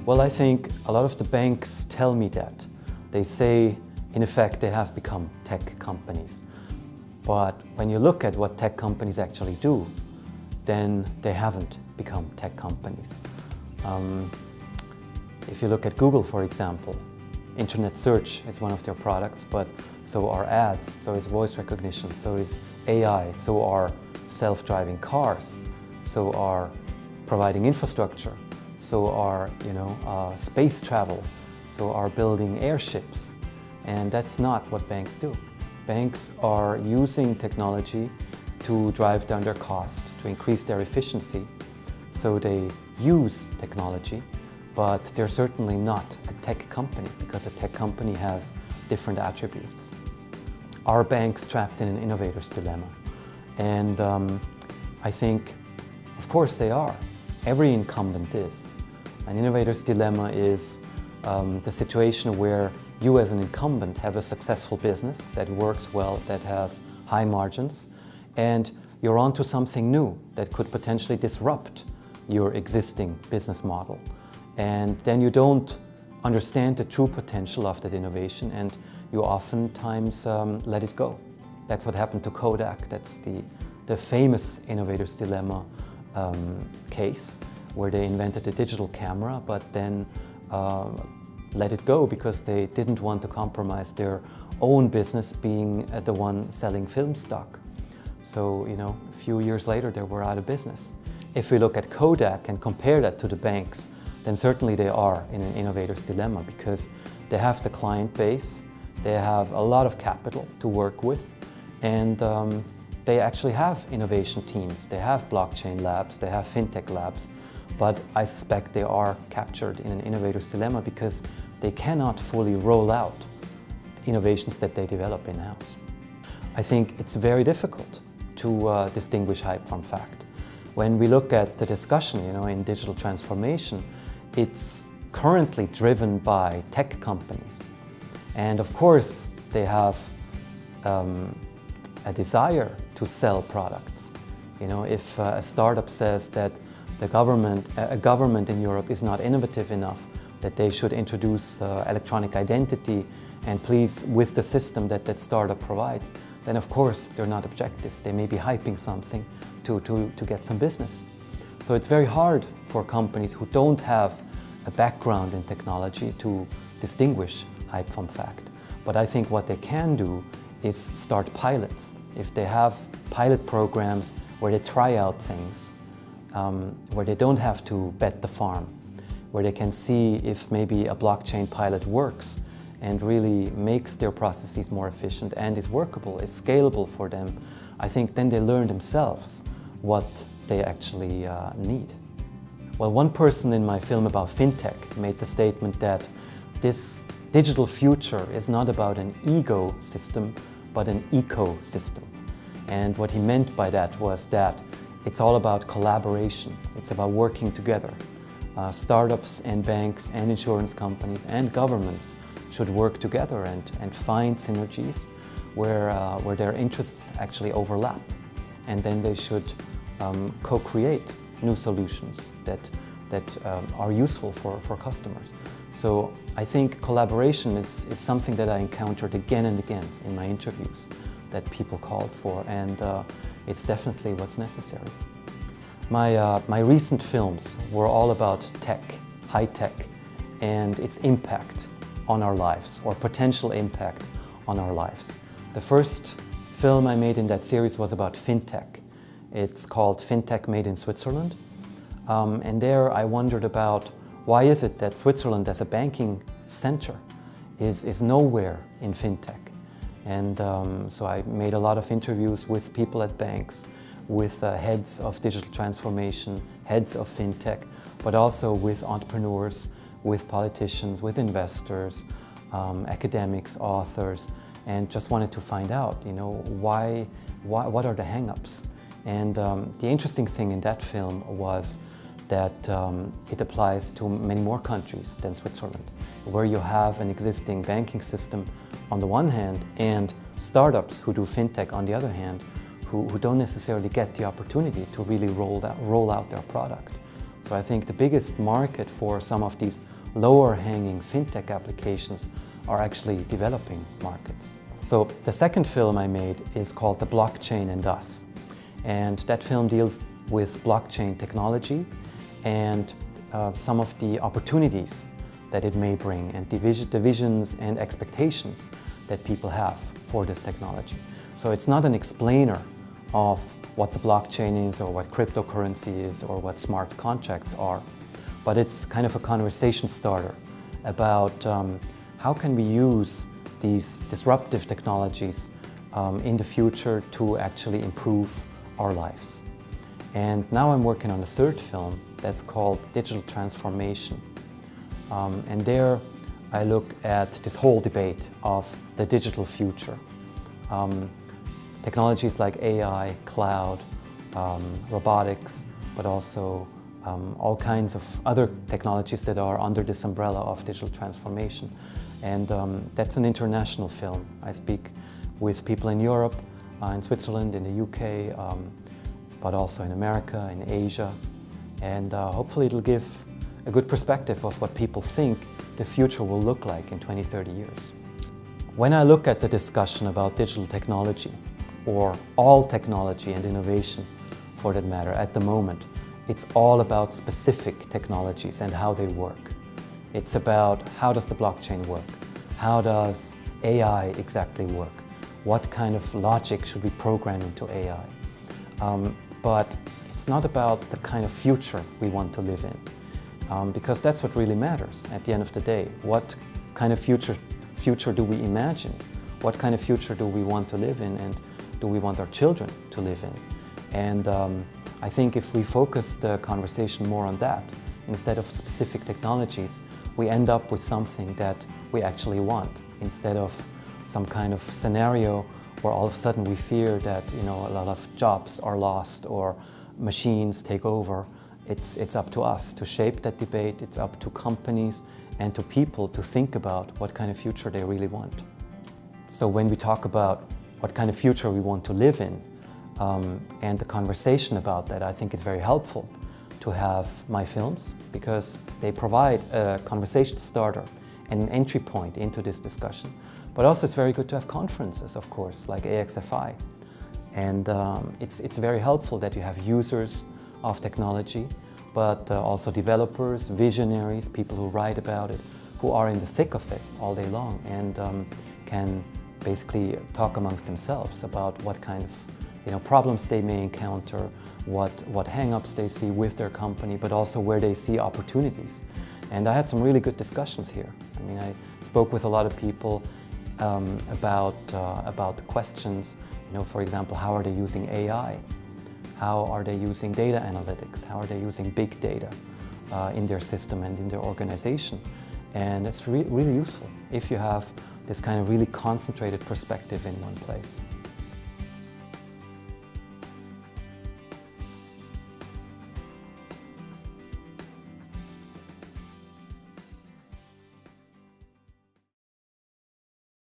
Well, I think a lot of the banks tell me that. They say, in effect, they have become tech companies. But when you look at what tech companies actually do, then they haven't become tech companies. If you look at Google, for example, internet search is one of their products, but so are ads, so is voice recognition, so is AI, so are self-driving cars, so are providing infrastructure, so are space travel, so are building airships. And that's not what banks do. Banks are using technology to drive down their cost, to increase their efficiency. So they use technology, but they're certainly not a tech company, because a tech company has different attributes. Are banks trapped in an innovator's dilemma? And I think, of course they are. Every incumbent is. An innovator's dilemma is the situation where you as an incumbent have a successful business that works well, that has high margins, and you're onto something new that could potentially disrupt your existing business model. And then you don't understand the true potential of that innovation, and you oftentimes let it go. That's what happened to Kodak. That's the famous innovator's dilemma case, where they invented a digital camera, but then let it go because they didn't want to compromise their own business being the one selling film stock. So, a few years later they were out of business. If we look at Kodak and compare that to the banks, then certainly they are in an innovator's dilemma, because they have the client base, they have a lot of capital to work with, and they actually have innovation teams. They have blockchain labs, they have fintech labs, but I suspect they are captured in an innovator's dilemma because they cannot fully roll out innovations that they develop in-house. I think it's very difficult to distinguish hype from fact. When we look at the discussion, in digital transformation, it's currently driven by tech companies. And of course, they have a desire to sell products. If a startup says that a government in Europe is not innovative enough, that they should introduce electronic identity and please with the system that that startup provides, then of course they're not objective. They may be hyping something to get some business. So it's very hard for companies who don't have a background in technology to distinguish hype from fact. But I think what they can do is start pilots. If they have pilot programs where they try out things, where they don't have to bet the farm, where they can see if maybe a blockchain pilot works and really makes their processes more efficient and is workable, is scalable for them, I think then they learn themselves what they actually need. Well, one person in my film about fintech made the statement that this digital future is not about an ecosystem, but an ecosystem. And what he meant by that was that it's all about collaboration. It's about working together. Startups and banks and insurance companies and governments should work together and find synergies where their interests actually overlap. And then they should co-create new solutions that are useful for customers. So I think collaboration is something that I encountered again and again in my interviews that people called for, and it's definitely what's necessary. My recent films were all about tech, high tech, and its impact on our lives, or potential impact on our lives. The first film I made in that series was about fintech. It's called Fintech Made in Switzerland. And there I wondered about why is it that Switzerland as a banking center is nowhere in fintech. And so I made a lot of interviews with people at banks, with heads of digital transformation, heads of fintech, but also with entrepreneurs, with politicians, with investors, academics, authors, and just wanted to find out, what are the hang-ups? And the interesting thing in that film was that it applies to many more countries than Switzerland, where you have an existing banking system on the one hand and startups who do fintech on the other hand, who don't necessarily get the opportunity to really roll out their product. So I think the biggest market for some of these lower hanging fintech applications are actually developing markets. So the second film I made is called The Blockchain and Us. And that film deals with blockchain technology and some of the opportunities that it may bring and the visions and expectations that people have for this technology. So it's not an explainer of what the blockchain is or what cryptocurrency is or what smart contracts are, but it's kind of a conversation starter about how can we use these disruptive technologies in the future to actually improve our lives. And now I'm working on a third film that's called Digital Transformation. And there I look at this whole debate of the digital future. Technologies like AI, cloud, robotics, but also all kinds of other technologies that are under this umbrella of digital transformation. And that's an international film. I speak with people in Europe, in Switzerland, in the UK, but also in America, in Asia. And hopefully it'll give a good perspective of what people think the future will look like in 20, 30 years. When I look at the discussion about digital technology, or all technology and innovation for that matter at the moment, it's all about specific technologies and how they work. It's about how does the blockchain work? How does AI exactly work? What kind of logic should we program into AI? But it's not about the kind of future we want to live in, because that's what really matters at the end of the day. What kind of future do we imagine? What kind of future do we want to live in, and do we want our children to live in? And I think if we focus the conversation more on that, instead of specific technologies, we end up with something that we actually want, instead of some kind of scenario where all of a sudden we fear that a lot of jobs are lost or machines take over. It's up to us to shape that debate. It's up to companies and to people to think about what kind of future they really want. So when we talk about what kind of future we want to live in, and the conversation about that, I think it's very helpful to have my films, because they provide a conversation starter and an entry point into this discussion. But also it's very good to have conferences, of course, like AXFI. And it's very helpful that you have users of technology, but also developers, visionaries, people who write about it, who are in the thick of it all day long and can basically talk amongst themselves about what kind of problems they may encounter, what hang-ups they see with their company, but also where they see opportunities. And I had some really good discussions here. I mean, I spoke with a lot of people about the questions, for example, how are they using AI? How are they using data analytics? How are they using big data in their system and in their organization? And it's really useful if you have this kind of really concentrated perspective in one place.